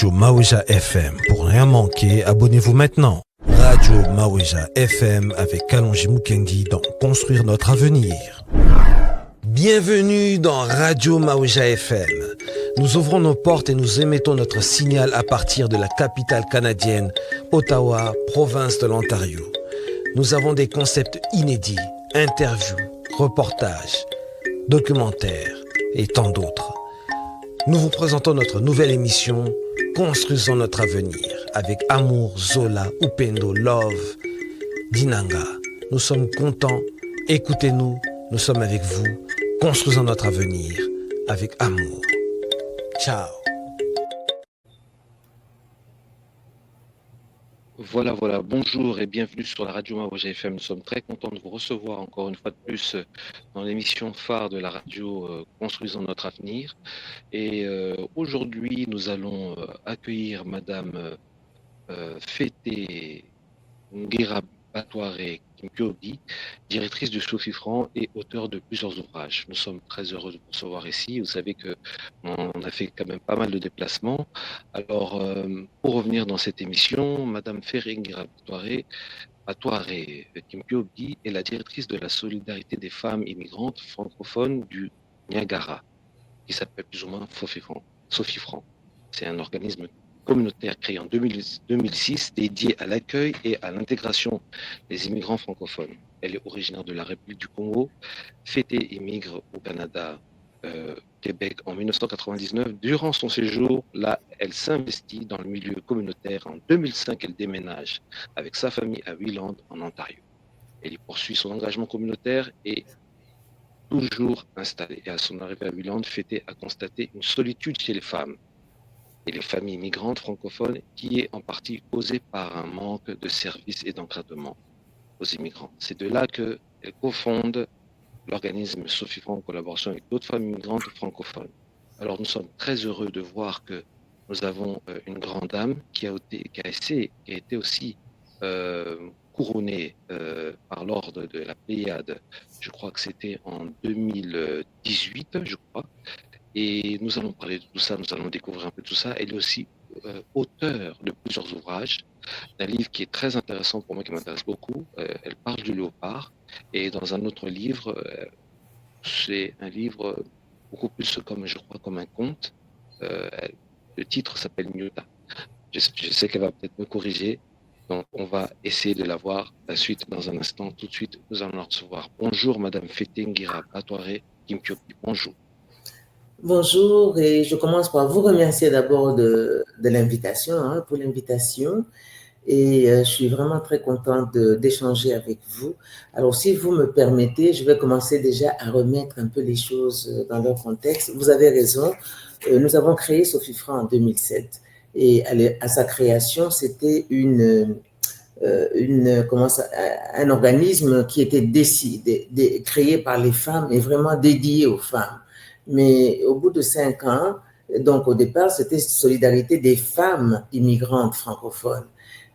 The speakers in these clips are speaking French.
Radio Maouja FM. Pour rien manquer, abonnez-vous maintenant. Radio Maouja FM avec Kalonji Mukendi dans Construire notre avenir. Bienvenue dans Radio Maouja FM. Nous ouvrons nos portes et nous émettons notre signal à partir de la capitale canadienne, Ottawa, province de l'Ontario. Nous avons des concepts inédits, interviews, reportages, documentaires et tant d'autres. Nous vous présentons notre nouvelle émission Construisons notre avenir avec Amour, Zola, Upendo, Love, Dinanga. Nous sommes contents, écoutez-nous, nous sommes avec vous. Construisons notre avenir avec amour. Ciao. Voilà, bonjour et bienvenue sur la radio Maouja FM. Nous sommes très contents de vous recevoir encore une fois de plus dans l'émission phare de la radio Construisons notre avenir. Et aujourd'hui, nous allons accueillir Madame Fété Nguera Batouare Kimpiobi, directrice du Sofifran et auteure de plusieurs ouvrages. Nous sommes très heureux de vous recevoir ici. Vous savez qu'on a fait quand même pas mal de déplacements. Alors, pour revenir dans cette émission, Madame Fété Nguera Batouare Kimpiobi est la directrice de la solidarité des femmes immigrantes francophones du Niagara, qui s'appelle plus ou moins Sofifran. C'est un organisme communautaire créé en 2006 dédié à l'accueil et à l'intégration des immigrants francophones. Elle est originaire de la République du Congo. Fété immigre au Canada, Québec en 1999. Durant son séjour, là, elle s'investit dans le milieu communautaire. En 2005, elle déménage avec sa famille à Wheeland, en Ontario. Elle y poursuit son engagement communautaire et toujours installée. Et à son arrivée à Wheeland, Fété a constaté une solitude chez les femmes et les familles migrantes francophones qui est en partie causée par un manque de services et d'encadrement aux immigrants. C'est de là qu'elle cofonde l'organisme Sofifran en collaboration avec d'autres familles migrantes francophones. Alors nous sommes très heureux de voir que nous avons une grande dame qui a été aussi couronnée par l'ordre de la Pléiade. Je crois que c'était en 2018, je crois. Et nous allons parler de tout ça, nous allons découvrir un peu tout ça. Elle est aussi auteure de plusieurs ouvrages, d'un livre qui est très intéressant pour moi, qui m'intéresse beaucoup. Elle parle du léopard. Et dans un autre livre, c'est un livre beaucoup plus comme un conte. Le titre s'appelle Nyota. Je sais qu'elle va peut-être me corriger. Donc, on va essayer de la voir la suite dans un instant. Tout de suite, nous allons la recevoir. Bonjour, Madame Fété Nguera Batouare Kimpiobi. Bonjour. Bonjour, et je commence par vous remercier d'abord de l'invitation, pour l'invitation. Et je suis vraiment très contente d'échanger avec vous. Alors, si vous me permettez, je vais commencer déjà à remettre un peu les choses dans leur contexte. Vous avez raison, nous avons créé Sofifran en 2007. Et à sa création, c'était un organisme qui était créé par les femmes et vraiment dédié aux femmes. Mais au bout de 5 ans, donc au départ, c'était Solidarité des femmes immigrantes francophones.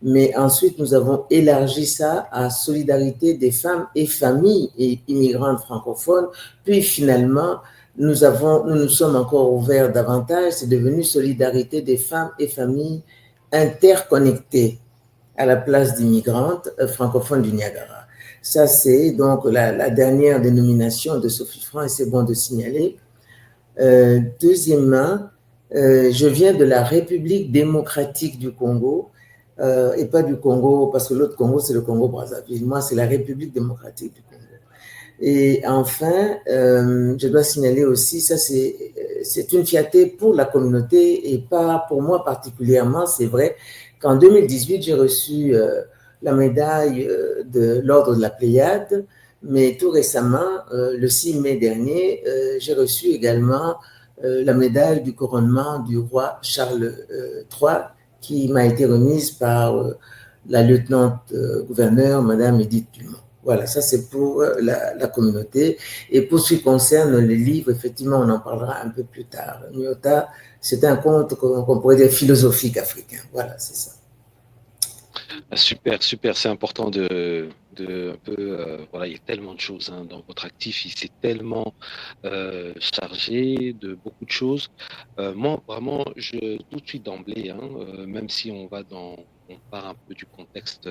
Mais ensuite, nous avons élargi ça à Solidarité des femmes et familles immigrantes francophones. Puis finalement, nous nous sommes encore ouverts davantage. C'est devenu Solidarité des femmes et familles interconnectées à la place d'immigrantes francophones du Niagara. Ça, c'est donc la dernière dénomination de Sofifran et c'est bon de signaler. Deuxièmement, je viens de la République démocratique du Congo et pas du Congo, parce que l'autre Congo, c'est le Congo-Brazzaville. Moi, c'est la République démocratique du Congo. Et enfin, je dois signaler aussi, ça c'est une fierté pour la communauté et pas pour moi particulièrement. C'est vrai qu'en 2018, j'ai reçu la médaille de l'Ordre de la Pléiade. Mais tout récemment, le 6 mai dernier, j'ai reçu également la médaille du couronnement du roi Charles III qui m'a été remise par la lieutenant-gouverneur, Madame Edith Dumont. Voilà, ça c'est pour la communauté. Et pour ce qui concerne les livres, effectivement, on en parlera un peu plus tard. Nyota, c'est un conte qu'on pourrait dire philosophique africain. Voilà, c'est ça. Super, super, c'est important un peu, voilà, il y a tellement de choses hein, dans votre actif, il s'est tellement chargé de beaucoup de choses. Moi, vraiment, tout de suite d'emblée, hein, même si on part un peu du contexte,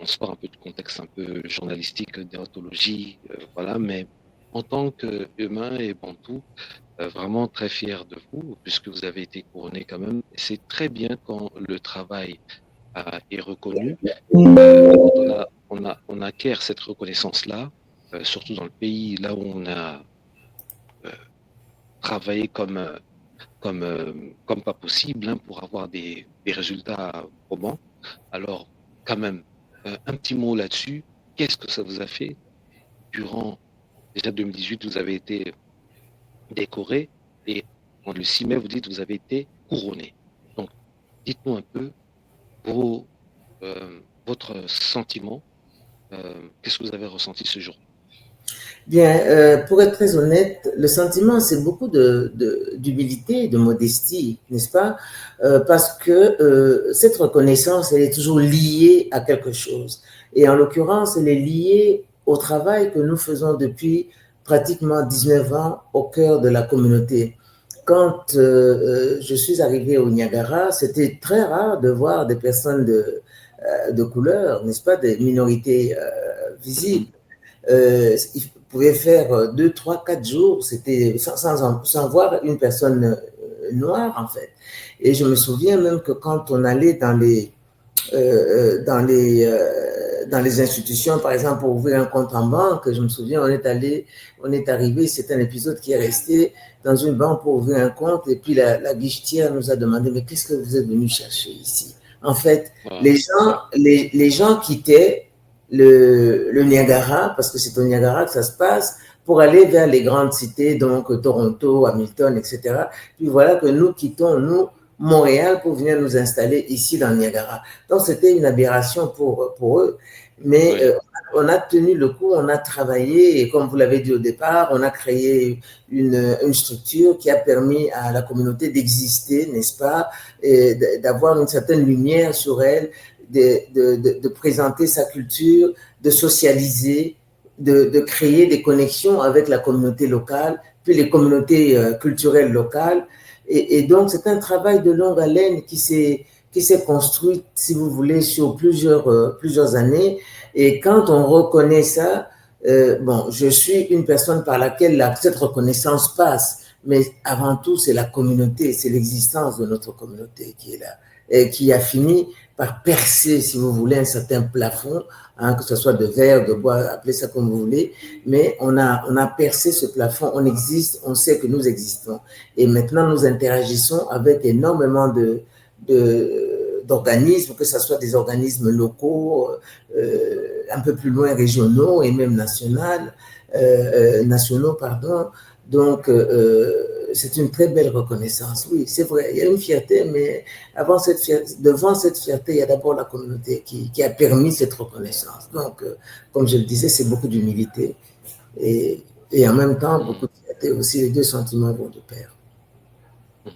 on sort un peu du contexte un peu journalistique, déontologie, voilà, mais en tant qu'humain et bantou, vraiment très fier de vous, puisque vous avez été couronné quand même. C'est très bien quand le travail est reconnu. Et quand on acquiert cette reconnaissance-là, surtout dans le pays là où on a euh, travaillé comme pas possible hein, pour avoir des résultats probants, alors quand même, un petit mot là-dessus. Qu'est-ce que ça vous a fait durant déjà 2018, vous avez été décoré et le 6 mai, vous dites que vous avez été couronné. Donc, dites-nous un peu vos, votre sentiment. Qu'est-ce que vous avez ressenti ce jour? Bien, pour être très honnête, le sentiment, c'est beaucoup d'humilité, de modestie, n'est-ce pas? Parce que cette reconnaissance, elle est toujours liée à quelque chose. Et en l'occurrence, elle est liée au travail que nous faisons depuis pratiquement 19 ans au cœur de la communauté. Quand je suis arrivé au Niagara, c'était très rare de voir des personnes de couleur, n'est-ce pas, des minorités visibles. Mhm. Il pouvait faire 2, 3, 4 jours, c'était sans voir une personne noire en fait. Et je me souviens même que quand on allait dans les institutions, par exemple, pour ouvrir un compte en banque, je me souviens, on est arrivé, c'est un épisode qui est resté dans une banque pour ouvrir un compte, et puis la guichetière nous a demandé, mais qu'est-ce que vous êtes venu chercher ici? En fait, Wow. les gens quittaient le Niagara, parce que c'est au Niagara que ça se passe, pour aller vers les grandes cités, donc Toronto, Hamilton, etc. Puis voilà que nous quittons, nous, Montréal, pour venir nous installer ici dans le Niagara. Donc c'était une aberration pour eux. Mais Oui, on a tenu le coup, on a travaillé, et comme vous l'avez dit au départ, on a créé une structure qui a permis à la communauté d'exister, n'est-ce pas, et d'avoir une certaine lumière sur elle, de présenter sa culture, de socialiser, de créer des connexions avec la communauté locale, puis les communautés culturelles locales. Et donc, c'est un travail de longue haleine qui s'est construit, si vous voulez, sur plusieurs années. Et quand on reconnaît ça, bon, je suis une personne par laquelle cette reconnaissance passe, mais avant tout, c'est la communauté, c'est l'existence de notre communauté qui est là, et qui a fini par percer, si vous voulez, un certain plafond, hein, que ce soit de verre, de bois, appelez ça comme vous voulez, mais on a percé ce plafond, on existe, on sait que nous existons. Et maintenant, nous interagissons avec énormément d'organismes, que ce soit des organismes locaux, un peu plus loin régionaux et même nationaux, pardon. Donc, c'est une très belle reconnaissance. Oui, c'est vrai, il y a une fierté, mais devant cette fierté, il y a d'abord la communauté qui a permis cette reconnaissance. Donc, comme je le disais, c'est beaucoup d'humilité et en même temps, beaucoup mhm. de fierté aussi. Les deux sentiments vont de pair.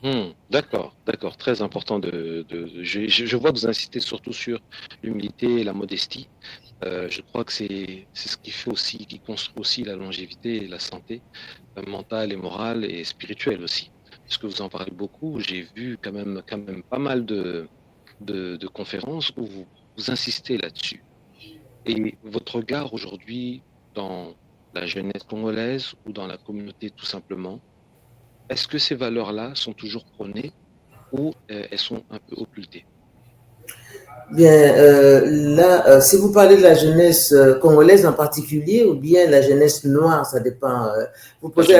Mhm. D'accord, d'accord, très important je vois que vous insistez surtout sur l'humilité et la modestie. Je crois que c'est ce qui fait aussi, qui construit aussi la longévité et la santé mentale et morale et spirituelle aussi. Parce que vous en parlez beaucoup, j'ai vu quand même pas mal de conférences où vous insistez là-dessus. Et votre regard aujourd'hui dans la jeunesse congolaise ou dans la communauté tout simplement, est-ce que ces valeurs-là sont toujours prônées ou elles sont un peu occultées? Bien, là, si vous parlez de la jeunesse congolaise en particulier ou bien la jeunesse noire, ça dépend. Vous posez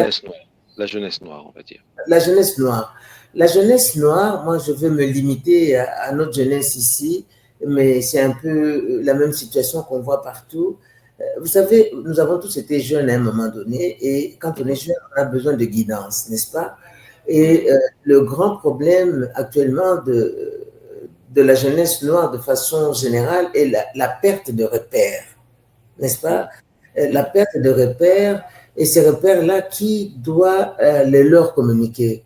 La jeunesse noire, on va dire. la jeunesse noire. La jeunesse noire, moi, je veux me limiter à notre jeunesse ici, mais c'est un peu la même situation qu'on voit partout. Vous savez, nous avons tous été jeunes à un moment donné, et quand on est Mhm, jeune, on a besoin de guidance, n'est-ce pas? Et mhm, le grand problème actuellement de la jeunesse noire de façon générale est la perte de repères, n'est-ce pas? mhm, La mhm, perte de repères, et ces repères-là, qui doit les leur communiquer?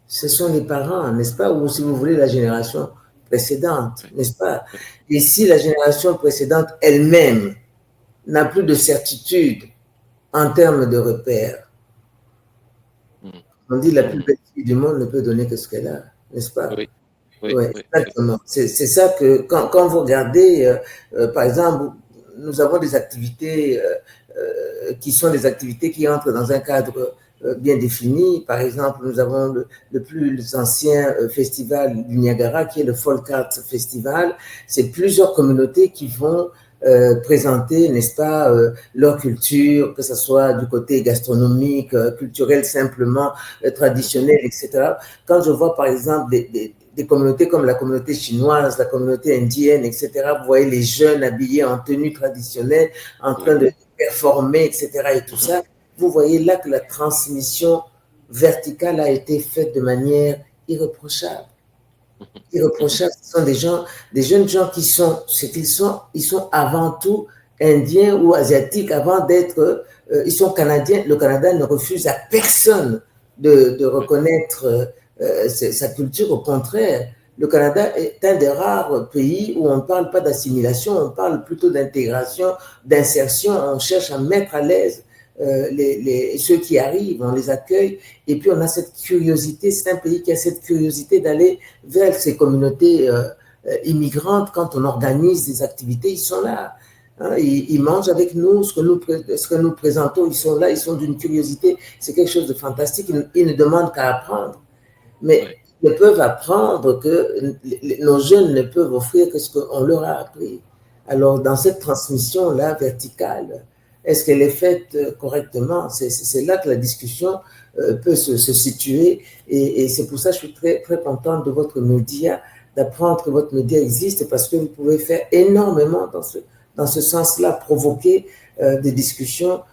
Ce sont les parents, n'est-ce pas? Ou si vous voulez, la génération précédente, ouais, n'est-ce pas? ouais. Et si la génération précédente elle-même n'a plus de certitude en termes de repères, Mhm. on dit la plus Mhm. belle fille du monde ne peut donner que ce qu'elle a, n'est-ce pas? Oui, oui, Oui, oui, oui. exactement. C'est ça que quand vous regardez, par exemple, nous avons des activités qui sont des activités qui entrent dans un cadre bien défini. Par exemple, nous avons le plus ancien festival du Niagara, qui est le Folk Art Festival. C'est plusieurs communautés qui vont présenter, n'est-ce pas, leur culture, que ce soit du côté gastronomique, culturel simplement, Mhm. traditionnel, etc. Quand je vois, par exemple, des communautés comme la communauté chinoise, la communauté indienne, etc., vous voyez les jeunes habillés en tenue traditionnelle, en train Oui. de performer, etc., et tout Mhm. ça, vous voyez là que la transmission verticale a été faite de manière irréprochable. Mhm. Mhm. Irréprochable, ce sont des jeunes gens qui sont ce qu'ils sont, ils sont avant tout indiens ou asiatiques avant d'être, ils sont canadiens. Le Canada ne refuse à personne de Ouais. reconnaître sa culture. Au contraire, le Canada est un des rares pays où on ne parle pas d'assimilation, on parle plutôt d'intégration, d'insertion. On cherche à mettre à l'aise ceux qui arrivent, on les accueille. Et puis on a cette curiosité, c'est un pays qui a cette curiosité d'aller vers ces communautés immigrantes. Quand on organise des activités, ils sont là. Hein, ils mangent avec nous ce que nous présentons, ils sont là, ils sont d'une curiosité, c'est quelque chose de fantastique, ils ne demandent qu'à apprendre. Mais Ouais. ils ne peuvent apprendre que nos jeunes ne peuvent offrir que ce qu'on leur a appris. Alors, dans cette transmission-là, verticale, est-ce qu'elle est faite correctement? C'est là que la discussion peut se situer. Et c'est pour ça que je suis très, très contente de votre média, d'apprendre que votre média existe, parce que vous pouvez faire énormément dans ce sens-là, provoquer des discussions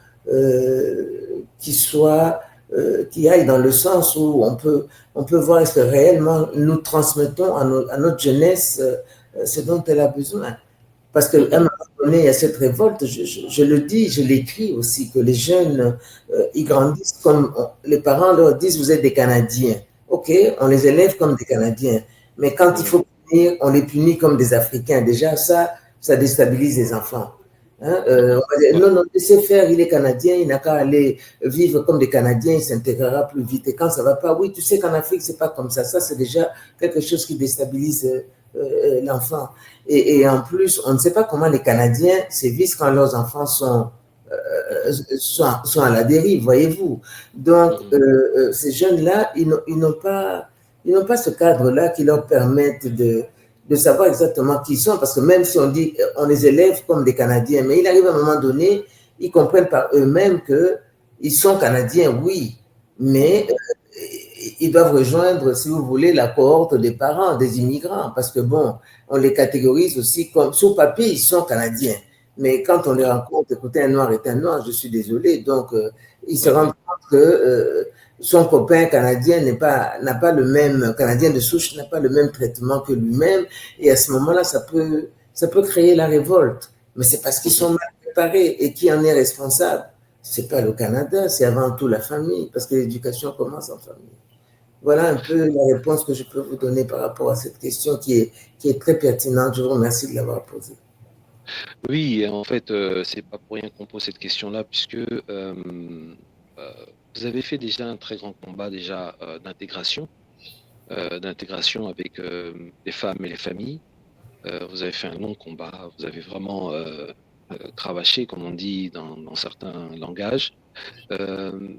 qui aillent dans le sens où on peut voir est-ce que réellement nous transmettons à notre jeunesse ce dont elle a besoin. Parce qu'à un Mhm. moment donné, il y a cette révolte, je le dis, je l'écris aussi, que les jeunes, ils Ouais. grandissent comme les parents leur disent, vous êtes des Canadiens. OK, on les élève comme des Canadiens. Mais quand il Mhm. faut punir, on les punit comme des Africains. Déjà, ça déstabilise les enfants. Hein, Mhm. on va dire, Ouais. non, non, laissez faire, il est Canadien, il n'a qu'à aller vivre comme des Canadiens, il s'intégrera plus vite. Et quand ça ne va pas, oui, tu sais qu'en Afrique, c'est pas comme ça. Ça, c'est déjà quelque chose qui déstabilise l'enfant. Et en plus, on ne sait pas comment les Canadiens sévissent quand leurs enfants Mhm. sont à la dérive, voyez-vous. Donc, Mhm. ces jeunes-là, ils n'ont pas ce cadre-là qui leur permette de savoir exactement qui ils sont, parce que même si on dit on les élève comme des Canadiens, mais il arrive à un moment donné, ils comprennent par eux-mêmes qu'ils sont Canadiens, oui, mais Mhm. ils doivent rejoindre, si vous voulez, la cohorte des parents, des immigrants, parce que bon, on les catégorise aussi comme, sous papier, ils sont Canadiens. Mais quand on les Ouais. rencontre, écoutez, un noir est un noir, je suis désolé. Donc, ils se Ouais. rendent Ouais. compte que son copain canadien n'a pas le même, canadien de souche n'a pas le même traitement que lui-même. Et à ce moment-là, ça peut créer la révolte. Mais c'est parce qu'ils Mhm. sont mal préparés. Et qui en est responsable? C'est pas le Canada, c'est avant tout la famille, parce que l'éducation commence en famille. Voilà un peu la réponse que je peux vous donner par rapport à cette question qui est très pertinente. Je vous remercie de l'avoir posée. Oui, et en fait, c'est pas pour rien qu'on pose cette question-là, puisque vous avez fait déjà un très grand combat déjà d'intégration avec les femmes et les familles. Vous avez fait un long combat, vous avez vraiment cravaché, comme on dit dans certains langages. Euh,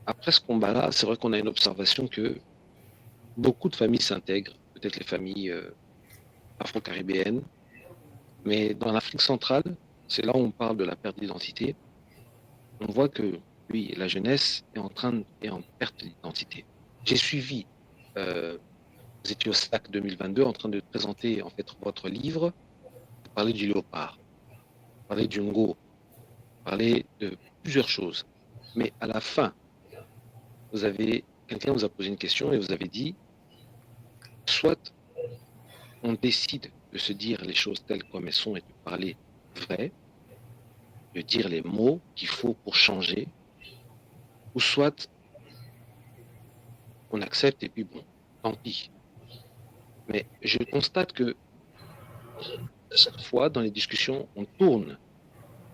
Après ce combat-là, c'est vrai qu'on a une observation que beaucoup de familles s'intègrent, peut-être les familles afro-caribéennes, mais dans l'Afrique centrale, c'est là où on parle de la perte d'identité. On voit que, oui, la jeunesse est en perte d'identité. J'ai suivi, euh, vous étiez au SAC 2022 en train de présenter en fait votre livre, vous parlez du léopard, vous parlez du ngo, vous parlez de plusieurs choses. Mais à la fin, quelqu'un vous a posé une question et vous avez dit, soit on décide de se dire les choses telles comme elles sont et de parler vrai, de dire les mots qu'il faut pour changer, ou soit on accepte et puis bon, tant pis. Mais je constate que chaque fois, dans les discussions, on tourne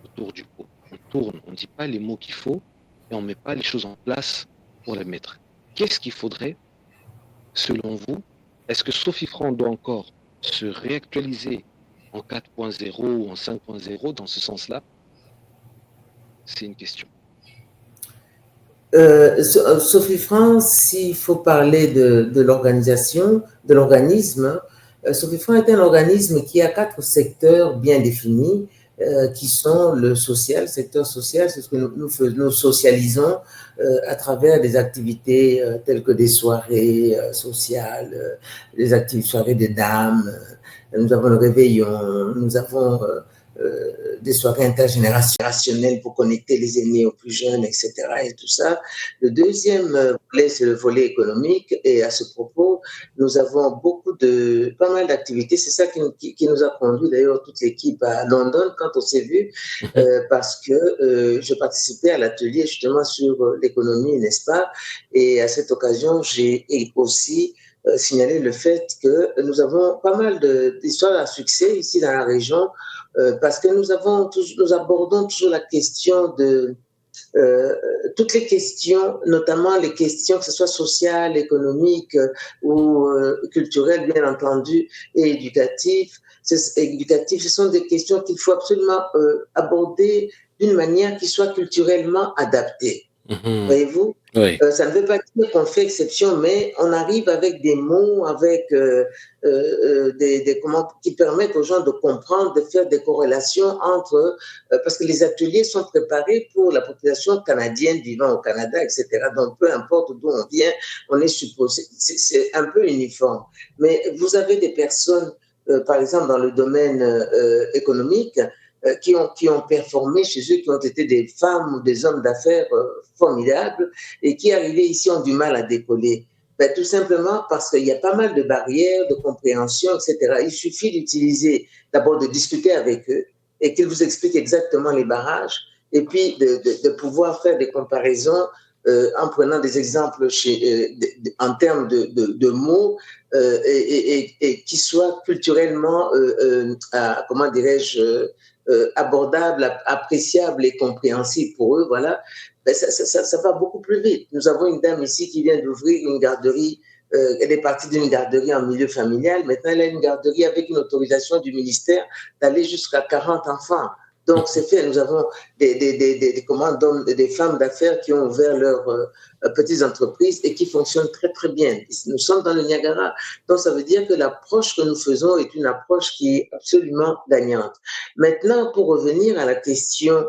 autour du pot. On tourne, on ne dit pas les mots qu'il faut et on ne met pas les choses en place pour les mettre. Qu'est-ce qu'il faudrait, selon vous? Est-ce que Sophie Franc doit encore se réactualiser en 4.0 ou en 5.0 dans ce sens-là? C'est une question. Sophie France, s'il faut parler de l'organisation, de l'organisme, Sophie France est un organisme qui a 4 secteurs bien définis, qui sont le social, secteur social, c'est ce que nous socialisons à travers des activités telles que des soirées sociales, des soirées de dames, nous avons le réveillon, nous avons des soirées intergénérationnelles pour connecter les aînés aux plus jeunes, etc. et tout ça. Le deuxième volet, c'est le volet économique. Et à ce propos, nous avons pas mal d'activités. C'est ça qui nous a conduit d'ailleurs toute l'équipe à London quand on s'est vu, parce que je participais à l'atelier justement sur l'économie, n'est-ce pas? Et à cette occasion, j'ai aussi signaler le fait que nous avons pas mal d'histoires à succès ici dans la région, parce que nous abordons toujours la question de toutes les questions, notamment les questions que ce soit sociales, économiques ou culturelles, bien entendu, et éducatives. Ce sont des questions qu'il faut absolument aborder d'une manière qui soit culturellement adaptée. Voyez-vous? Oui. Ça ne veut pas dire qu'on fait exception, mais on arrive avec des mots, avec qui permettent aux gens de comprendre, de faire des corrélations entre, parce que les ateliers sont préparés pour la population canadienne vivant au Canada, etc. Donc, peu importe d'où on vient, on est supposé, c'est un peu uniforme. Mais vous avez des personnes, par exemple, dans le domaine économique, qui ont performé chez eux, qui ont été des femmes ou des hommes d'affaires formidables et qui, arrivés ici, ont du mal à décoller. Ben, tout simplement parce qu'il y a pas mal de barrières, de compréhension, etc. Il suffit d'abord de discuter avec eux et qu'ils vous expliquent exactement les barrages et puis de pouvoir faire des comparaisons en prenant des exemples en termes de mots et qui soient culturellement, comment dirais-je, abordable, appréciable et compréhensible pour eux, voilà, ben ça va beaucoup plus vite. Nous avons une dame ici qui vient d'ouvrir une garderie. Elle est partie d'une garderie en milieu familial. Maintenant, elle a une garderie avec une autorisation du ministère d'aller jusqu'à 40 enfants. Donc, c'est fait. Nous avons des femmes d'affaires qui ont ouvert leurs petites entreprises et qui fonctionnent très, très bien. Nous sommes dans le Niagara. Donc, ça veut dire que l'approche que nous faisons est une approche qui est absolument gagnante. Maintenant, pour revenir à la question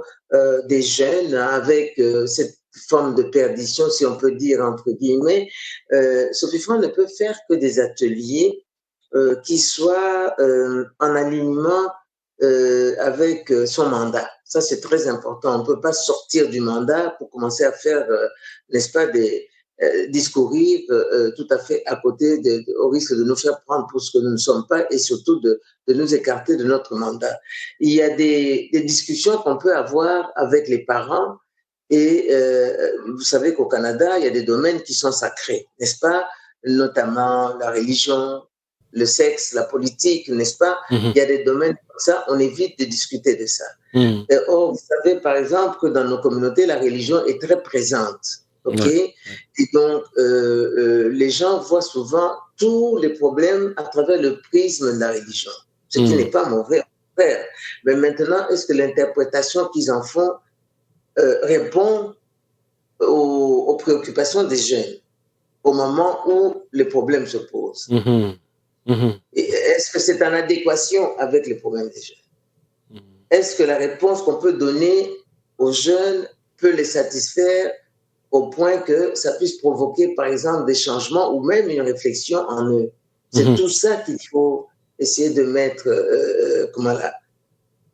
des jeunes avec cette forme de perdition, si on peut dire, entre guillemets, Sophie Franc ne peut faire que des ateliers qui soient en alignement avec son mandat. Ça, c'est très important. On ne peut pas sortir du mandat pour commencer à faire, n'est-ce pas, discourir tout à fait à côté, au risque de nous faire prendre pour ce que nous ne sommes pas et surtout de nous écarter de notre mandat. Il y a des discussions qu'on peut avoir avec les parents et vous savez qu'au Canada, il y a des domaines qui sont sacrés, n'est-ce pas? Notamment la religion, le sexe, la politique, n'est-ce pas? Il y a des domaines comme ça, on évite de discuter de ça. Or, vous savez, par exemple, que dans nos communautés, la religion est très présente. OK? Et donc, les gens voient souvent tous les problèmes à travers le prisme de la religion, ce qui n'est pas mauvais, au contraire. Mais maintenant, est-ce que l'interprétation qu'ils en font répond aux préoccupations des jeunes au moment où les problèmes se posent? Est-ce que c'est en adéquation avec les problèmes des jeunes? Est-ce que la réponse qu'on peut donner aux jeunes peut les satisfaire au point que ça puisse provoquer, par exemple, des changements ou même une réflexion en eux? C'est tout ça qu'il faut essayer de mettre,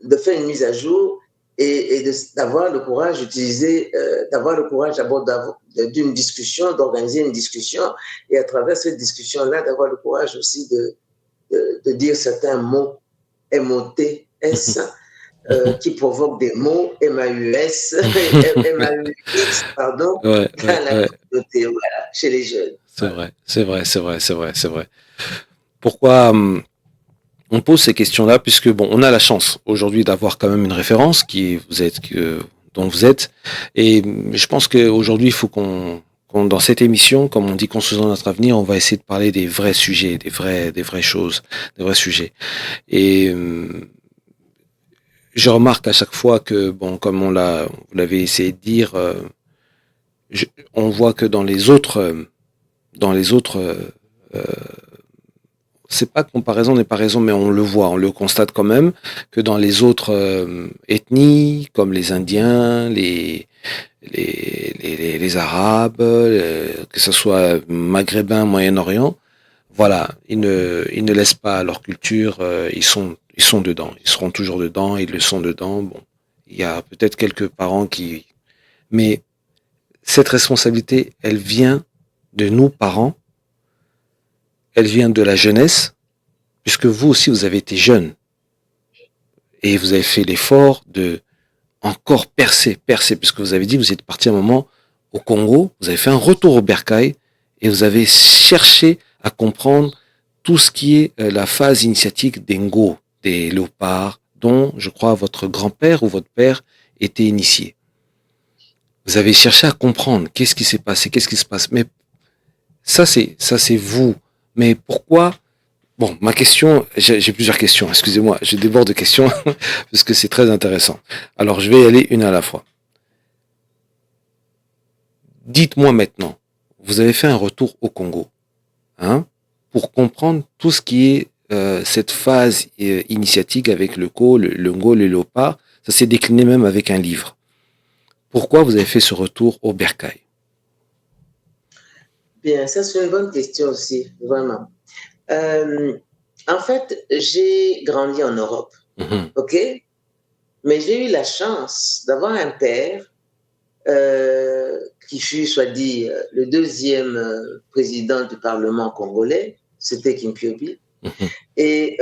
de faire une mise à jour et d'avoir le courage d'utiliser, d'avoir le courage d'abord d'une discussion, d'organiser une discussion et à travers cette discussion-là, d'avoir le courage aussi de dire certains mots M-O-T-S qui provoquent des mots M-A-U-S, M-A-U-X, pardon, dans la communauté, voilà, chez les jeunes. C'est vrai. pourquoi on pose ces questions-là, puisque bon, on a la chance aujourd'hui d'avoir quand même une référence dont vous êtes, et je pense qu'aujourd'hui il faut dans cette émission, comme on dit, construisons notre avenir, on va essayer de parler des vrais sujets, des vraies choses, des vrais sujets. Et je remarque à chaque fois que, bon, comme vous l'avez essayé de dire, on voit que dans les autres, c'est pas comparaison n'est pas raison, mais on le voit, on le constate quand même que dans les autres ethnies, comme les Indiens, les Arabes, que ce soit Maghrébins, Moyen-Orient, voilà, ils ne laissent pas leur culture, ils sont dedans, ils seront toujours dedans, ils le sont dedans. Bon, il y a peut-être quelques parents mais cette responsabilité, elle vient de nous parents, elle vient de la jeunesse, puisque vous aussi vous avez été jeune et vous avez fait l'effort de encore percer, puisque vous avez dit vous êtes parti un moment au Congo, vous avez fait un retour au bercail et vous avez cherché à comprendre tout ce qui est la phase initiatique des Ngo, des léopards, dont je crois votre grand-père ou votre père était initié. Vous avez cherché à comprendre qu'est-ce qui s'est passé, qu'est-ce qui se passe. Mais ça c'est vous. Mais pourquoi? Bon, ma question, j'ai plusieurs questions. Excusez-moi, je déborde de questions parce que c'est très intéressant. Alors, je vais y aller une à la fois. Dites-moi maintenant, vous avez fait un retour au Congo, hein, pour comprendre tout ce qui est cette phase initiatique avec le Ngo, le léopard. Ça s'est décliné même avec un livre. Pourquoi vous avez fait ce retour au bercail? Bien, ça c'est une bonne question aussi, vraiment. En fait, j'ai grandi en Europe, ok? Mais j'ai eu la chance d'avoir un père qui fut, soit dit, le deuxième président du Parlement congolais, c'était Kim Kyobi. Et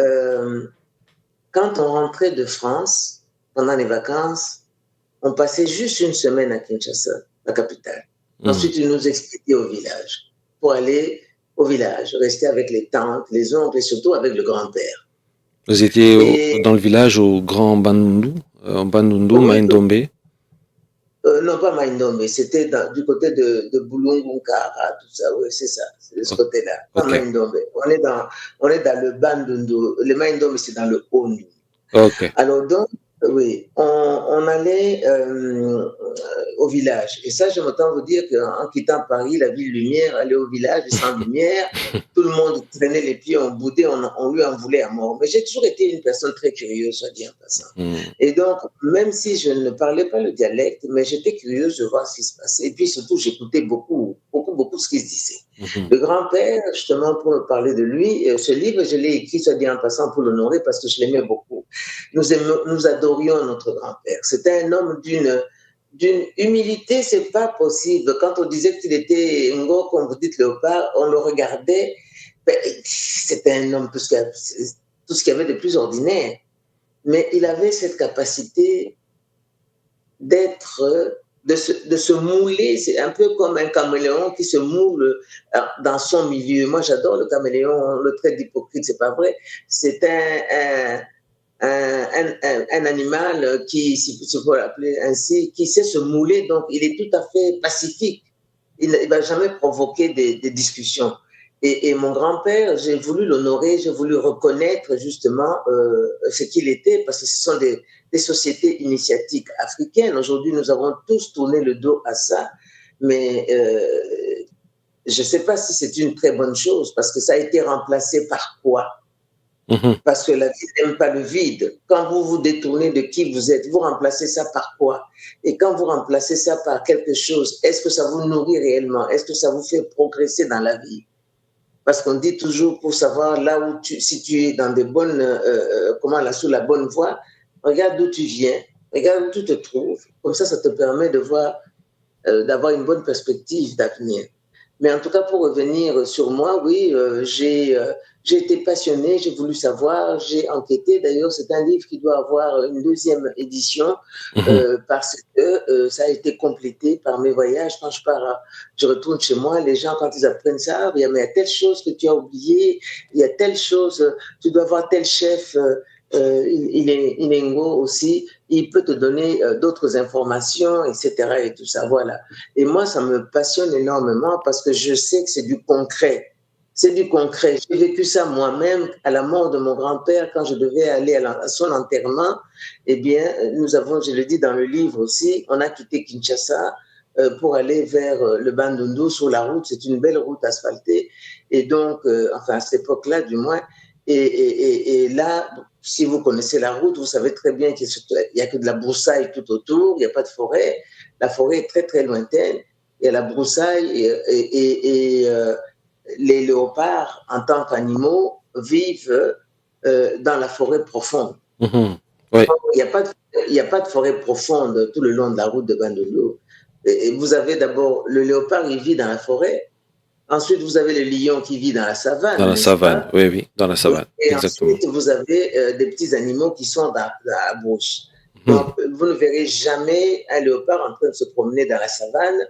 quand on rentrait de France, pendant les vacances, on passait juste une semaine à Kinshasa, la capitale. Ensuite, il nous expédiait au village pour aller au village, rester avec les tantes, les oncles et surtout avec le grand-père. Vous étiez dans le village au Grand Bandundu, Maïndombe? Non, pas Maïndombe, c'était du côté de Boulungunkara, tout ça, oui, c'est ça, c'est de ce côté-là, pas Maïndombe. On est dans le Bandundu, le Maïndombe, c'est dans le Haut-Ndu. Alors donc, oui, on allait au village. Et ça, je m'entends vous dire qu'en quittant Paris, la ville lumière, aller au village sans lumière, tout le monde traînait les pieds, on boudait, on lui en voulait à mort. Mais j'ai toujours été une personne très curieuse, soit dit en passant. Et donc, même si je ne parlais pas le dialecte, mais j'étais curieuse de voir ce qui se passait. Et puis surtout, j'écoutais beaucoup ce qui se disait. Le grand-père, justement, pour me parler de lui, ce livre, je l'ai écrit, soit dit en passant, pour l'honorer parce que je l'aimais beaucoup. Nous adorions notre grand-père. C'était un homme d'une humilité, c'est pas possible. Quand on disait qu'il était Ngo, comme vous dites, léopard, on le regardait, ben, c'était un homme tout ce qu'il y avait de plus ordinaire. Mais il avait cette capacité de se mouler. C'est un peu comme un caméléon qui se moule dans son milieu. Moi, j'adore le caméléon, le trait d'hypocrite, c'est pas vrai. C'est un animal qui, si je peux l'appeler ainsi, qui sait se mouler, donc il est tout à fait pacifique. Il ne va jamais provoquer des discussions. Et mon grand-père, j'ai voulu l'honorer, j'ai voulu reconnaître justement ce qu'il était, parce que ce sont des sociétés initiatiques africaines. Aujourd'hui, nous avons tous tourné le dos à ça, mais je ne sais pas si c'est une très bonne chose, parce que ça a été remplacé par quoi? Parce que la vie n'aime pas le vide. Quand vous vous détournez de qui vous êtes, vous remplacez ça par quoi? Et quand vous remplacez ça par quelque chose, est-ce que ça vous nourrit réellement? Est-ce que ça vous fait progresser dans la vie? Parce qu'on dit toujours, pour savoir là où si tu es dans des bonnes, sous la bonne voie, regarde d'où tu viens, regarde où tu te trouves. Comme ça te permet de voir, d'avoir une bonne perspective d'avenir. Mais en tout cas, pour revenir sur moi, oui, j'ai j'ai été passionnée, j'ai voulu savoir, j'ai enquêté. D'ailleurs, c'est un livre qui doit avoir une deuxième édition parce que ça a été complété par mes voyages. Quand je pars, je retourne chez moi, les gens, quand ils apprennent ça, il y a telle chose que tu as oublié, il y a telle chose, tu dois voir tel chef. Inengo aussi, il peut te donner d'autres informations, etc. et tout ça, voilà. Et moi, ça me passionne énormément parce que je sais que c'est du concret. C'est du concret. J'ai vécu ça moi-même à la mort de mon grand-père quand je devais aller à son enterrement. Eh bien, nous avons, je le dis dans le livre aussi, on a quitté Kinshasa pour aller vers le Bandundu sur la route. C'est une belle route asphaltée. Et donc, enfin, à cette époque-là, du moins. Et là, si vous connaissez la route, vous savez très bien qu'il n'y a que de la broussaille tout autour, il n'y a pas de forêt. La forêt est très, très lointaine. Il y a la broussaille et les léopards, en tant qu'animaux, vivent dans la forêt profonde. Mhm. Oui. Il n'y a pas de forêt profonde tout le long de la route de Bandundu. Et vous avez d'abord le léopard, il vit dans la forêt. Ensuite, vous avez le lion qui vit dans la savane, Dans la n'est-ce savane, pas? oui, oui, dans la savane, Et exactement. ensuite, vous avez des petits animaux qui sont dans la brousse. Donc, vous ne verrez jamais un léopard en train de se promener dans la savane,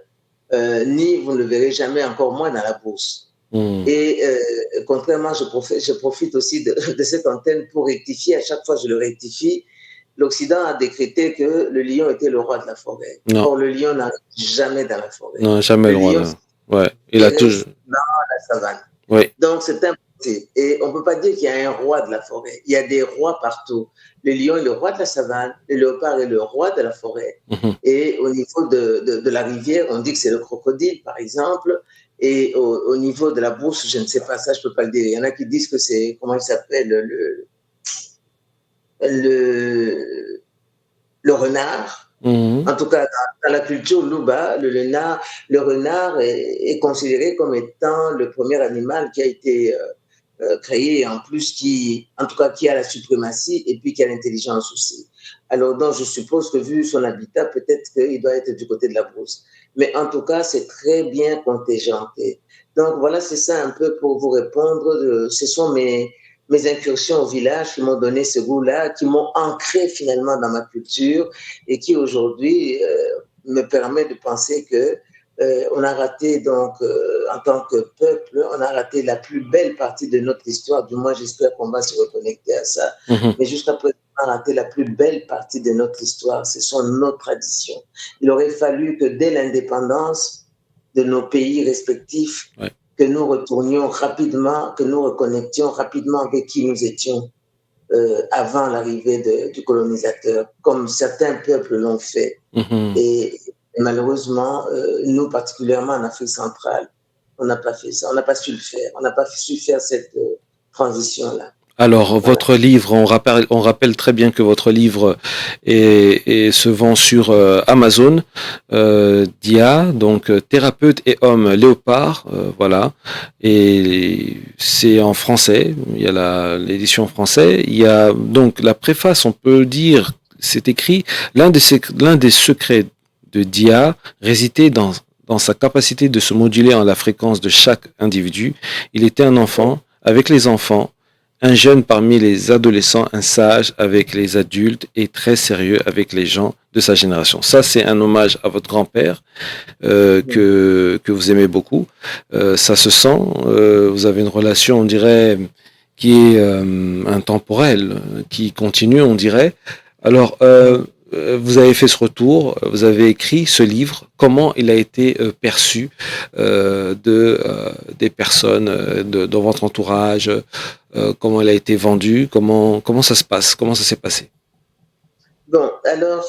ni vous ne le verrez jamais encore moins dans la brousse. Et contrairement, je profite aussi de cette antenne pour rectifier. À chaque fois, je le rectifie. L'Occident a décrété que le lion était le roi de la forêt. Non. Or, le lion n'arrive jamais dans la forêt. Non, jamais le roi. lion, Ouais, il a toujours. Dans la savane. Oui. Donc, c'est impossible. Et on ne peut pas dire qu'il y a un roi de la forêt. Il y a des rois partout. Le lion est le roi de la savane, le léopard est le roi de la forêt. Et au niveau de la rivière, on dit que c'est le crocodile, par exemple. Et au niveau de la brousse, je ne sais pas, ça, je ne peux pas le dire. Il y en a qui disent que c'est, comment il s'appelle, le renard. En tout cas, dans la culture Luba, le renard est considéré comme étant le premier animal qui a été créé, en plus, en tout cas, qui a la suprématie et puis qui a l'intelligence aussi. Alors, donc, je suppose que vu son habitat, peut-être qu'il doit être du côté de la brousse. Mais en tout cas, c'est très bien contingenté. Donc, voilà, c'est ça un peu pour vous répondre. Ce sont mes incursions au village qui m'ont donné ce goût-là, qui m'ont ancré finalement dans ma culture et qui aujourd'hui me permet de penser que on a raté donc en tant que peuple, on a raté la plus belle partie de notre histoire. Du moins, j'espère qu'on va se reconnecter à ça. Mais jusqu'à présent, on a raté la plus belle partie de notre histoire. Ce sont nos traditions. Il aurait fallu que dès l'indépendance de nos pays respectifs, que nous retournions rapidement, que nous reconnections rapidement avec qui nous étions avant l'arrivée du colonisateur, comme certains peuples l'ont fait. Et malheureusement, nous, particulièrement en Afrique centrale, on n'a pas fait ça, on n'a pas su le faire, on n'a pas su faire cette transition-là. Alors, votre livre, on rappelle très bien que votre livre se vend sur Amazon, Dia, donc thérapeute et homme léopard, voilà. Et c'est en français, il y a l'édition française. Il y a donc la préface, on peut dire, c'est écrit, l'un des secrets de Dia résidait dans sa capacité de se moduler en la fréquence de chaque individu. Il était un enfant avec les enfants, un jeune parmi les adolescents, un sage avec les adultes et très sérieux avec les gens de sa génération. Ça, c'est un hommage à votre grand-père que vous aimez beaucoup. Ça se sent. Vous avez une relation, on dirait, qui est intemporelle, qui continue, on dirait. Alors, vous avez fait ce retour, vous avez écrit ce livre. Comment il a été perçu des personnes dans votre entourage? Comment il a été vendu? Comment ça se passe? Comment ça s'est passé? Bon, alors,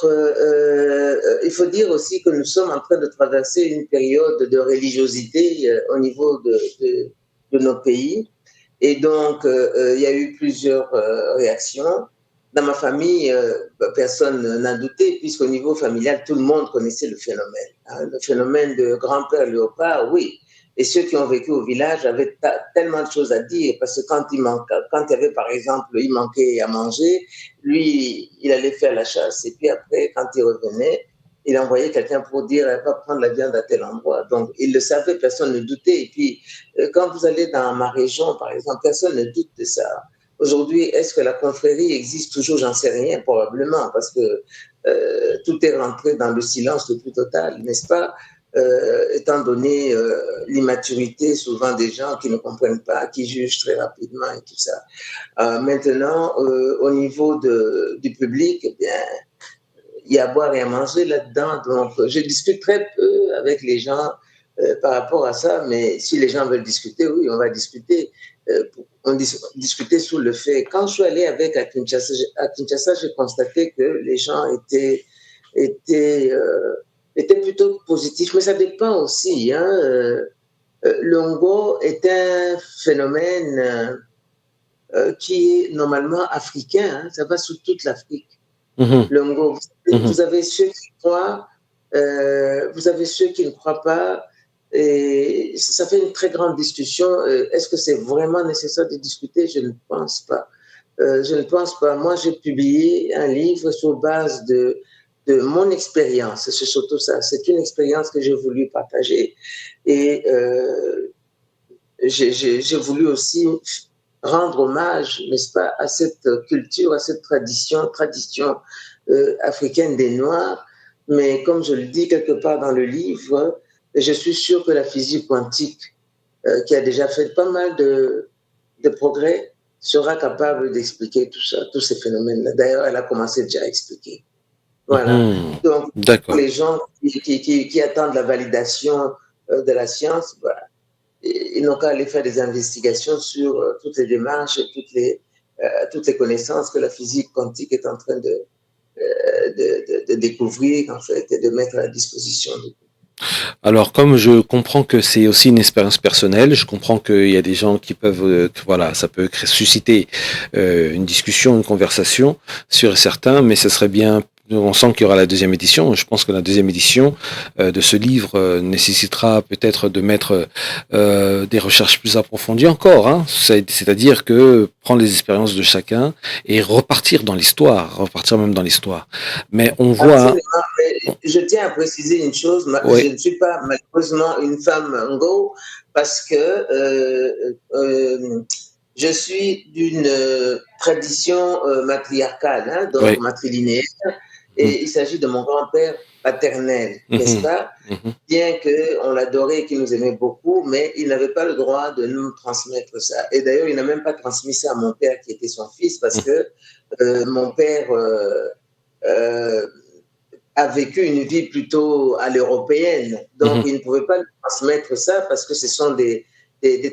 il faut dire aussi que nous sommes en train de traverser une période de religiosité au niveau de nos pays. Et donc, il y a eu plusieurs réactions. Dans ma famille, personne n'a douté, puisqu'au niveau familial, tout le monde connaissait le phénomène. Hein. Le phénomène de grand-père léopard, oui. Et ceux qui ont vécu au village avaient tellement de choses à dire, parce que quand il y avait, par exemple, il manquait à manger, lui, il allait faire la chasse. Et puis après, quand il revenait, il envoyait quelqu'un pour dire, elle va prendre la viande à tel endroit. Donc, il le savait, personne ne doutait. Et puis, quand vous allez dans ma région, par exemple, personne ne doute de ça. Aujourd'hui, est-ce que la confrérie existe toujours? J'en sais rien, probablement, parce que tout est rentré dans le silence le plus total, n'est-ce pas? Étant donné l'immaturité souvent des gens qui ne comprennent pas, qui jugent très rapidement et tout ça. Maintenant, au niveau du public, eh bien, il y a à boire et à manger là-dedans. Donc, je discute très peu avec les gens par rapport à ça, mais si les gens veulent discuter, oui, on va discuter. Discuter sous le fait. Quand je suis allé avec à Kinshasa, j'ai constaté que les gens étaient, étaient plutôt positifs, mais ça dépend aussi. Hein. Le Hongo est un phénomène qui est normalement africain, hein, ça va sous toute l'Afrique. Le Hongo, vous avez ceux qui croient, vous avez ceux qui ne croient pas, et ça fait une très grande discussion. Est-ce que c'est vraiment nécessaire de discuter? Je ne pense pas. Je ne pense pas. Moi, j'ai publié un livre sur base de mon expérience. C'est surtout ça. C'est une expérience que j'ai voulu partager. Et j'ai voulu aussi rendre hommage, n'est-ce pas, à cette culture, à cette tradition africaine des Noirs. Mais comme je le dis quelque part dans le livre, je suis sûr que la physique quantique, qui a déjà fait pas mal de progrès, sera capable d'expliquer tout ça, tous ces phénomènes-là. D'ailleurs, elle a commencé déjà à expliquer. Voilà. Donc, pour les gens qui attendent la validation de la science, voilà, ils n'ont qu'à aller faire des investigations sur toutes les démarches et toutes les connaissances que la physique quantique est en train de découvrir, en fait, et de mettre à la disposition de. Alors, comme je comprends que c'est aussi une expérience personnelle, je comprends qu'il y a des gens qui peuvent, voilà, ça peut susciter une discussion, une conversation sur certains, mais ce serait bien. On sent qu'il y aura la deuxième édition. Je pense que la deuxième édition de ce livre nécessitera peut-être de mettre des recherches plus approfondies encore. Hein. C'est-à-dire que prendre les expériences de chacun et repartir même dans l'histoire. Mais on voit. Absolument. Mais je tiens à préciser une chose. Oui. Je ne suis pas malheureusement une femme Ngo parce que je suis d'une tradition matriarcale, hein, donc matrilinéaire. Et il s'agit de mon grand-père paternel, n'est-ce pas? Bien qu'on l'adorait et qu'il nous aimait beaucoup, mais il n'avait pas le droit de nous transmettre ça. Et d'ailleurs, il n'a même pas transmis ça à mon père qui était son fils parce que mon père a vécu une vie plutôt à l'européenne. Donc, il ne pouvait pas nous transmettre ça parce que ce sont des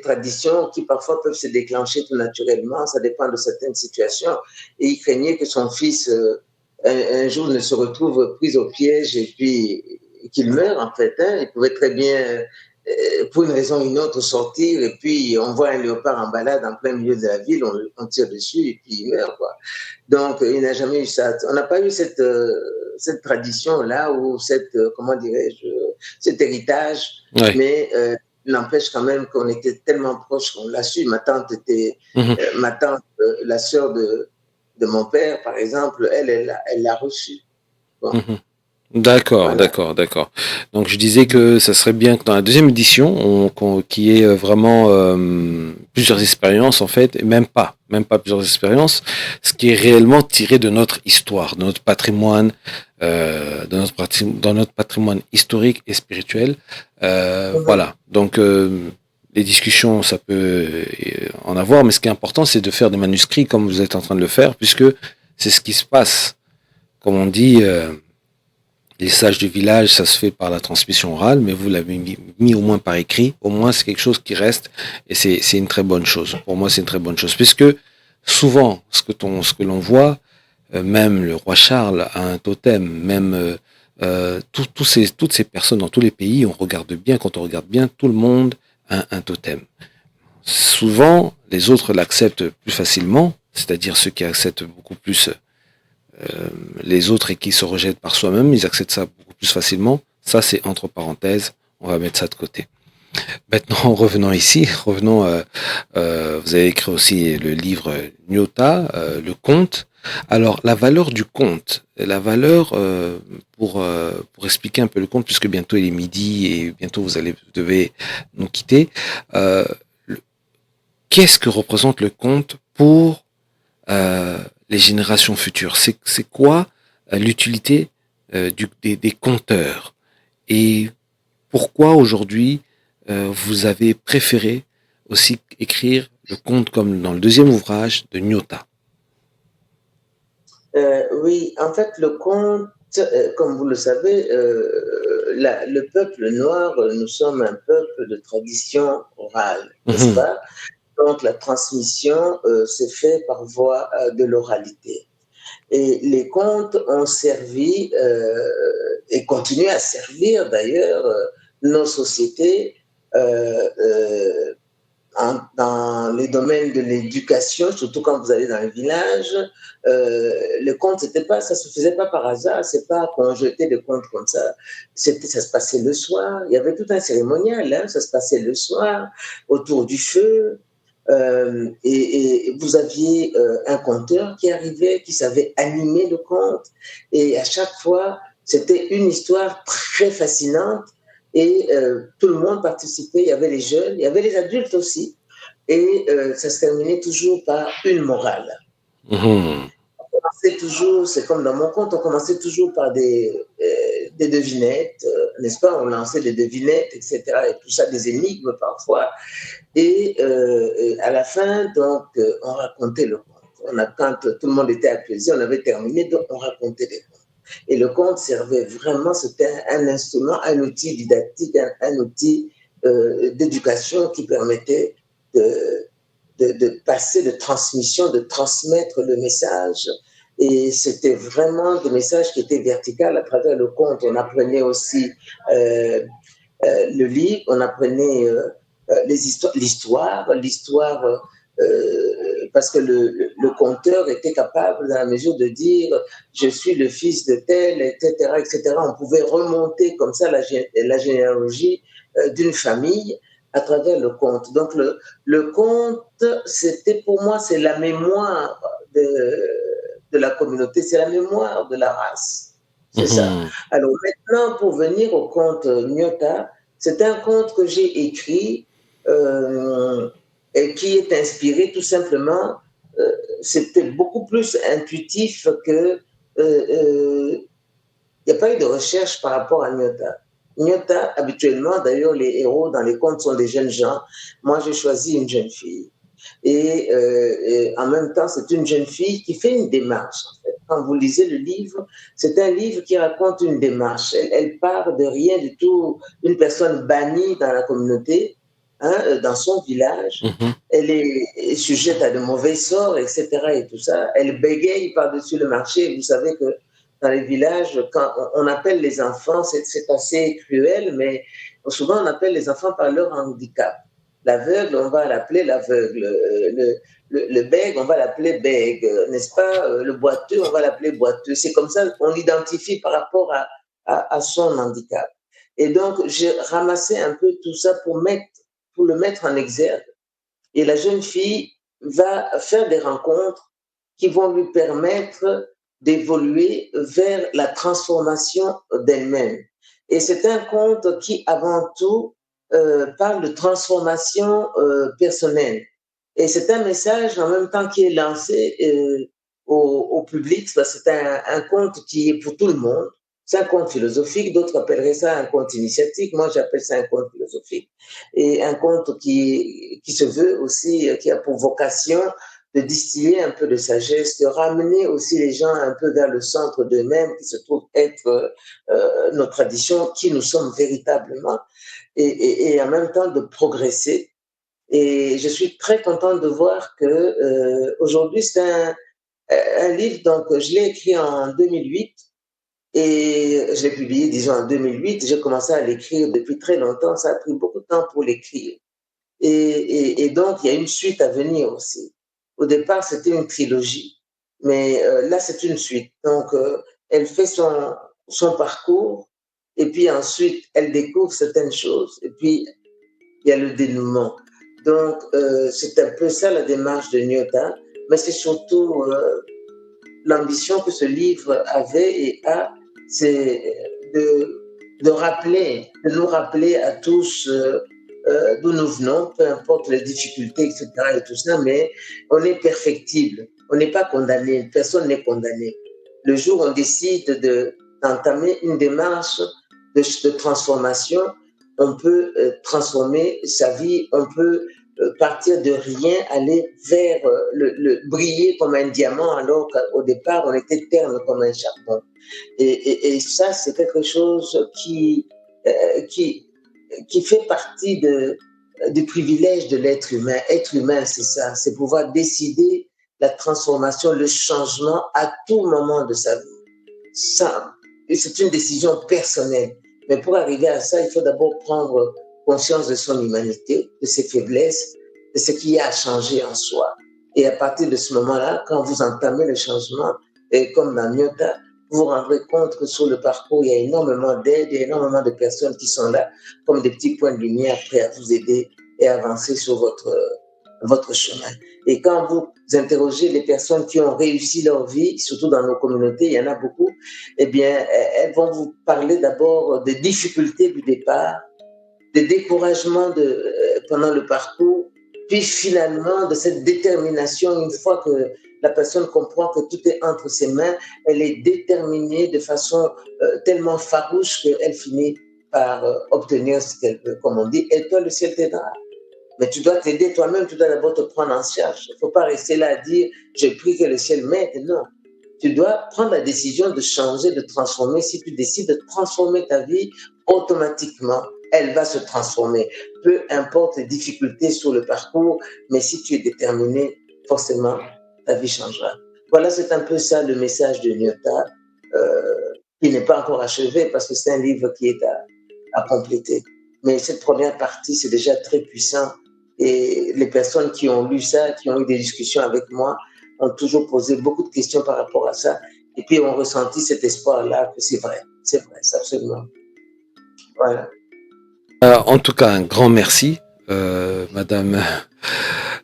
traditions qui parfois peuvent se déclencher tout naturellement. Ça dépend de certaines situations. Et il craignait que son fils... un jour ne se retrouve pris au piège et puis qu'il meure en fait. Hein. Il pouvait très bien, pour une raison ou une autre, sortir et puis on voit un léopard en balade en plein milieu de la ville, on tire dessus et puis il meurt. Quoi. Donc il n'a jamais eu ça. On n'a pas eu cette tradition-là ou comment dirais-je, cet héritage, mais n'empêche quand même qu'on était tellement proches qu'on l'a su. Ma tante était, ma tante, la sœur de mon père, par exemple, elle l'a reçu. Bon. D'accord. Donc je disais que ça serait bien que dans la deuxième édition, qu'il y ait vraiment plusieurs expériences en fait, et même pas plusieurs expériences, ce qui est réellement tiré de notre histoire, de notre patrimoine, dans notre patrimoine historique et spirituel. Voilà. Donc les discussions, ça peut en avoir, mais ce qui est important, c'est de faire des manuscrits comme vous êtes en train de le faire, puisque c'est ce qui se passe. Comme on dit, les sages du village, ça se fait par la transmission orale, mais vous l'avez mis au moins par écrit. Au moins, c'est quelque chose qui reste, et c'est une très bonne chose. Pour moi, c'est une très bonne chose, puisque souvent, ce que l'on voit, même le roi Charles a un totem, même toutes ces personnes dans tous les pays, quand on regarde bien, tout le monde un totem. Souvent, les autres l'acceptent plus facilement, c'est-à-dire ceux qui acceptent beaucoup plus les autres et qui se rejettent par soi-même, ils acceptent ça beaucoup plus facilement. Ça, c'est entre parenthèses, on va mettre ça de côté. Maintenant, revenons, vous avez écrit aussi le livre Nyota, le conte. Alors, la valeur du conte, la valeur, pour expliquer un peu le conte, puisque bientôt il est midi et bientôt vous devez nous quitter, euh, le- qu'est-ce que représente le conte pour les générations futures? C'est quoi l'utilité des conteurs? Et pourquoi aujourd'hui vous avez préféré aussi écrire le conte comme dans le deuxième ouvrage de Nyota? Oui, en fait, le conte, comme vous le savez, le peuple noir, nous sommes un peuple de tradition orale, n'est-ce Mhm, pas? Donc, la transmission se fait par voie de l'oralité. Et les contes ont servi et continuent à servir d'ailleurs nos sociétés dans les domaines de l'éducation, surtout quand vous allez dans les villages. Le conte, ça se faisait pas par hasard, c'est pas qu'on jetait des contes comme ça. Ça se passait le soir. Il y avait tout un cérémonial, hein, ça se passait le soir autour du feu. Et vous aviez un conteur qui arrivait, qui savait animer le conte. Et à chaque fois, c'était une histoire très fascinante et tout le monde participait. Il y avait les jeunes, il y avait les adultes aussi. Et ça se terminait toujours par une morale. mhm, On commençait toujours, c'est comme dans mon conte, on commençait toujours par des devinettes, n'est-ce pas? On lançait des devinettes, etc. Et tout ça, des énigmes parfois. Et à la fin, donc, on racontait le conte. Quand tout le monde était apaisé, on avait terminé, donc on racontait les contes. Et le conte servait vraiment, c'était un instrument, un outil didactique, un outil d'éducation qui permettait de, de passer, de transmission, de transmettre le message. Et c'était vraiment des messages qui étaient verticaux à travers le conte. On apprenait aussi euh, le livre, on apprenait l'histoire, parce que le conteur était capable, dans la mesure de dire je suis le fils de tel, etc., etc. On pouvait remonter comme ça la généalogie d'une famille à travers le conte. Donc le conte, c'était pour moi, c'est la mémoire de la communauté, c'est la mémoire de la race. C'est ça. mhm, Alors maintenant, pour venir au conte Nyota, c'est un conte que j'ai écrit et qui est inspiré tout simplement, c'était beaucoup plus intuitif que... Il n'y a pas eu de recherche par rapport à Nyota. Nyota, habituellement, d'ailleurs, les héros dans les contes sont des jeunes gens. Moi, j'ai choisi une jeune fille. Et en même temps, c'est une jeune fille qui fait une démarche. En fait. Quand vous lisez le livre, c'est un livre qui raconte une démarche. Elle part de rien du tout, une personne bannie dans la communauté, hein, dans son village. mhm. Elle est sujette à de mauvais sorts, etc. Et tout ça. Elle bégaye par-dessus le marché. Vous savez que dans les villages, quand on appelle les enfants, c'est assez cruel, mais souvent on appelle les enfants par leur handicap. L'aveugle, on va l'appeler l'aveugle. Le bègue, on va l'appeler bègue, n'est-ce pas? Le boiteux, on va l'appeler boiteux. C'est comme ça qu'on l'identifie par rapport à son handicap. Et donc, j'ai ramassé un peu tout ça pour le mettre en exergue. Et la jeune fille va faire des rencontres qui vont lui permettre d'évoluer vers la transformation d'elle-même. Et c'est un conte qui, avant tout, parle de transformation personnelle. Et c'est un message en même temps qui est lancé au public. C'est un conte qui est pour tout le monde. C'est un conte philosophique, d'autres appelleraient ça un conte initiatique. Moi, j'appelle ça un conte philosophique. Et un conte qui se veut aussi, qui a pour vocation de distiller un peu de sagesse, de ramener aussi les gens un peu vers le centre d'eux-mêmes, qui se trouve être nos traditions, qui nous sommes véritablement, et en même temps de progresser. Et je suis très contente de voir que aujourd'hui, c'est un livre, donc je l'ai écrit en 2008 et je l'ai publié, disons, en 2008. J'ai commencé à l'écrire depuis très longtemps. Ça a pris beaucoup de temps pour l'écrire. Et donc, il y a une suite à venir aussi. Au départ, c'était une trilogie, mais là, c'est une suite. Donc, elle fait son parcours, et puis ensuite, elle découvre certaines choses, et puis il y a le dénouement. Donc, c'est un peu ça la démarche de Nyota, mais c'est surtout l'ambition que ce livre avait et a, c'est de nous rappeler à tous d'où nous venons, peu importe les difficultés, etc. et tout ça, mais on est perfectible. On n'est pas condamné. Personne n'est condamné. Le jour où on décide d'entamer une démarche de transformation, on peut transformer sa vie, on peut partir de rien, aller vers briller comme un diamant, alors qu'au départ, on était terne comme un charbon. Et ça, c'est quelque chose qui fait partie du privilège de l'être humain. Être humain, c'est ça, c'est pouvoir décider la transformation, le changement à tout moment de sa vie. Ça, c'est une décision personnelle. Mais pour arriver à ça, il faut d'abord prendre conscience de son humanité, de ses faiblesses, de ce qui a à changer en soi. Et à partir de ce moment-là, quand vous entamez le changement, et comme dans Nyota, vous vous rendrez compte que sur le parcours, il y a énormément d'aide, il y a énormément de personnes qui sont là comme des petits points de lumière prêts à vous aider et avancer sur votre chemin. Et quand vous interrogez les personnes qui ont réussi leur vie, surtout dans nos communautés, il y en a beaucoup, eh bien, elles vont vous parler d'abord des difficultés du départ, des découragements pendant le parcours, puis finalement de cette détermination, une fois que la personne comprend que tout est entre ses mains, elle est déterminée de façon tellement farouche qu'elle finit par obtenir ce qu'elle veut. Comme on dit, et toi, le ciel t'aidera. Mais tu dois t'aider toi-même, tu dois d'abord te prendre en charge. Il ne faut pas rester là à dire, je prie que le ciel m'aide. Non. Tu dois prendre la décision de changer, de transformer. Si tu décides de transformer ta vie, automatiquement, elle va se transformer. Peu importe les difficultés sur le parcours, mais si tu es déterminé, forcément, ta vie changera. Voilà, c'est un peu ça le message de Nyota, qui n'est pas encore achevé parce que c'est un livre qui est à compléter. Mais cette première partie, c'est déjà très puissant. Et les personnes qui ont lu ça, qui ont eu des discussions avec moi, ont toujours posé beaucoup de questions par rapport à ça. Et puis ont ressenti cet espoir-là que c'est vrai, c'est absolument. Voilà. En tout cas, un grand merci, Madame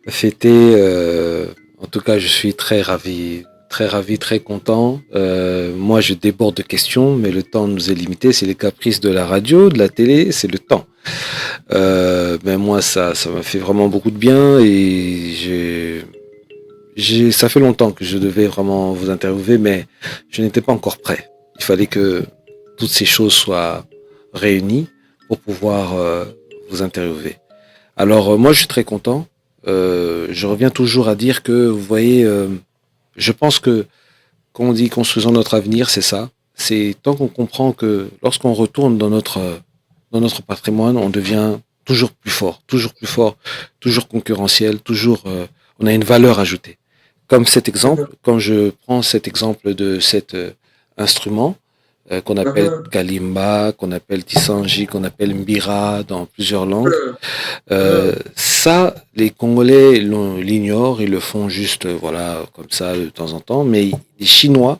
Fété. En tout cas, je suis très ravi, très content. Moi, je déborde de questions, mais le temps nous est limité. C'est les caprices de la radio, de la télé, c'est le temps. Mais moi, ça m'a fait vraiment beaucoup de bien et ça fait longtemps que je devais vraiment vous interviewer, mais je n'étais pas encore prêt. Il fallait que toutes ces choses soient réunies pour pouvoir vous interviewer. Alors moi, je suis très content. Je reviens toujours à dire que, vous voyez, je pense que quand on dit construisons notre avenir, c'est ça. C'est tant qu'on comprend que lorsqu'on retourne dans notre patrimoine, on devient toujours plus fort, toujours concurrentiel, toujours on a une valeur ajoutée. Comme cet exemple, quand je prends cet exemple de cet instrument qu'on appelle kalimba, qu'on appelle tisanji, qu'on appelle mbira dans plusieurs langues, ça, les Congolais l'ignorent, ils le font juste, voilà, comme ça de temps en temps, mais les Chinois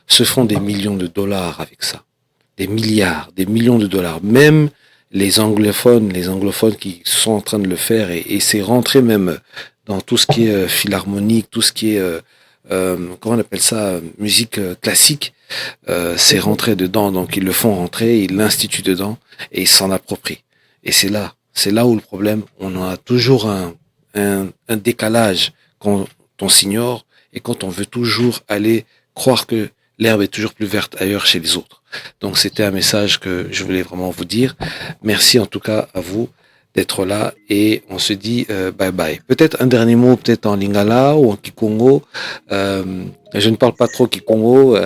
se font des millions de dollars avec ça, des milliards, des millions de dollars. Même les anglophones qui sont en train de le faire et c'est rentré même dans tout ce qui est philharmonique, tout ce qui est comment on appelle ça, musique classique, c'est rentré dedans, donc ils le font rentrer, ils l'instituent dedans et ils s'en approprient. Et c'est là où le problème, on a toujours un décalage quand on s'ignore et quand on veut toujours aller croire que l'herbe est toujours plus verte ailleurs chez les autres. Donc c'était un message que je voulais vraiment vous dire. Merci en tout cas à vous d'être là et on se dit bye bye. Peut-être un dernier mot, peut-être en lingala ou en kikongo. Je ne parle pas trop kikongo,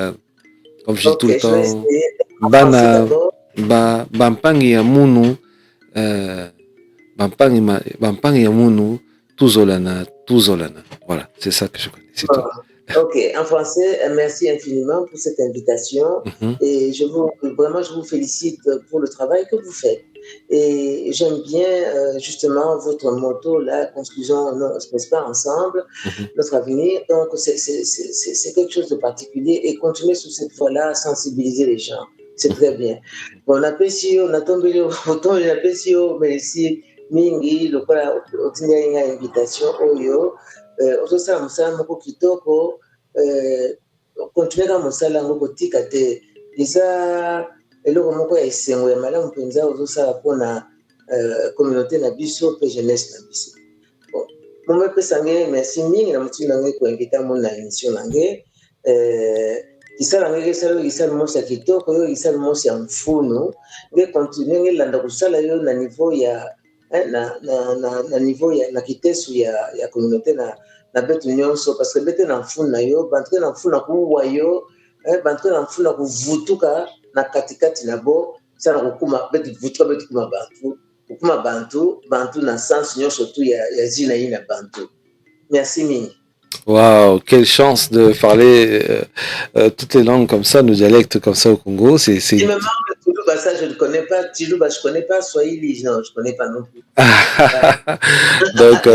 comme je dis tout le temps. Bana bampangi ya munu, bampangi ya munu, tuzolana. Voilà, c'est ça que je connais. C'est tout. Ok, en français, merci infiniment pour cette invitation et je vous félicite pour le travail que vous faites. Et j'aime bien justement votre motto là, construisons, n'est-ce pas, ensemble, notre avenir. Donc c'est quelque chose de particulier et continuer sur cette voie-là à sensibiliser les gens. C'est très bien. Bon, apprécie, on a tombé autant j'apprécie, merci mingi, le quoi, une invitation, ososala mosala moko kitoko continuer kaka mosala yango kotika te eza eloko moko ya esengo ya malamu mpenza ozosala mpona communauté na biso mpe jeunesse na biso. Momepesa nge merci mingi na motuni na ngai koinvita mo na émission na ngai kisala ngai kesala kisala mosi ya kitoko yo kisala mosi ya mfunu nge continue nge landa kosala yo na niveau ya na niveau ya na kitesu ya communauté na betu nyonso parce que bete na mfunu na yo bantuke na mfunu na kuwa yo bantuke na mfunu na kuvutuka na katikati na bo sana kokuma betu vutuka betu kuma bantu na sens nyonso tu ya zina yi na bantu. Merci mingi. Waouh, quelle chance de parler toutes les langues comme ça, nos dialectes comme ça au Congo. C'est... Même Tuluba, ça je ne connais pas. Tuluba, je ne connais pas. Swahili, non, je ne connais pas non plus. Donc,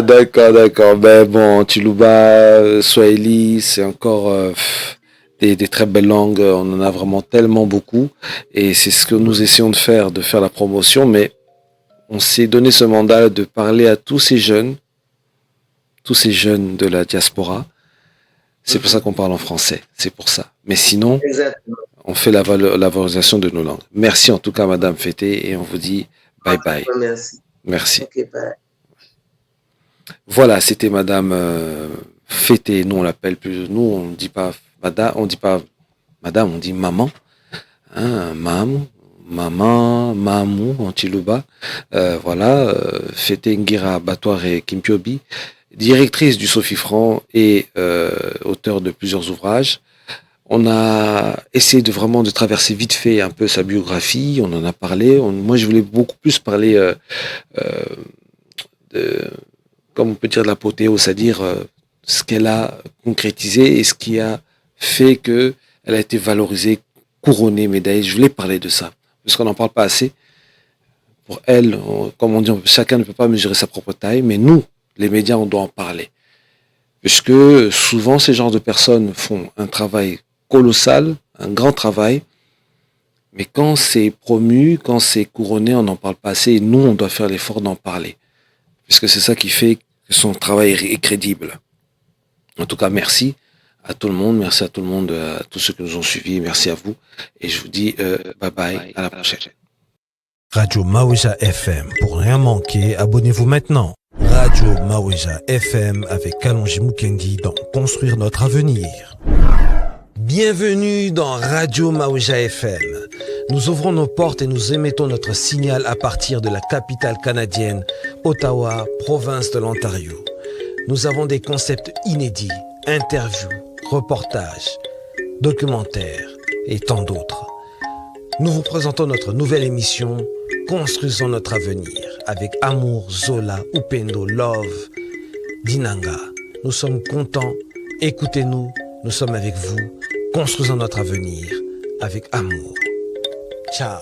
d'accord. Ben bon, Tuluba, Swahili, c'est encore des très belles langues. On en a vraiment tellement beaucoup. Et c'est ce que nous essayons de faire la promotion. Mais on s'est donné ce mandat de parler à tous ces jeunes de la diaspora. C'est pour ça qu'on parle en français. C'est pour ça. Mais sinon, exactement, on fait la valorisation de nos langues. Merci en tout cas, Madame Fété, et on vous dit bye bye. Merci. Okay, bye. Voilà, c'était Madame Fété. Nous, on l'appelle plus. Nous, on ne dit pas Madame, on dit maman. Hein, maman, mamou, en Chiluba. Voilà, Fété Ngira Batouare Kimpiobi, directrice du Sophie-Franc et auteur de plusieurs ouvrages. On a essayé de traverser vite fait un peu sa biographie, on en a parlé. Moi, je voulais beaucoup plus parler comme on peut dire, de l'apothéose, c'est-à-dire ce qu'elle a concrétisé et ce qui a fait qu'elle a été valorisée, couronnée, médaillée. Je voulais parler de ça, parce qu'on n'en parle pas assez. Pour elle, comme on dit, chacun ne peut pas mesurer sa propre taille, mais nous, les médias, on doit en parler. Puisque souvent, ces genres de personnes font un travail colossal, un grand travail, mais quand c'est promu, quand c'est couronné, on n'en parle pas assez, et nous, on doit faire l'effort d'en parler. Puisque c'est ça qui fait que son travail est crédible. En tout cas, merci à tout le monde, à tous ceux qui nous ont suivis, merci à vous, et je vous dis bye bye, à la prochaine. Radio Mawija FM, pour rien manquer, abonnez-vous maintenant. Radio Mawija FM avec Kalonji Mukendi dans Construire notre avenir. Bienvenue dans Radio Mawija FM. Nous ouvrons nos portes et nous émettons notre signal à partir de la capitale canadienne, Ottawa, province de l'Ontario. Nous avons des concepts inédits, interviews, reportages, documentaires et tant d'autres. Nous vous présentons notre nouvelle émission Construisons notre avenir avec amour, Zola, Upendo, Love, Dinanga. Nous sommes contents, écoutez-nous, nous sommes avec vous. Construisons notre avenir avec amour. Ciao.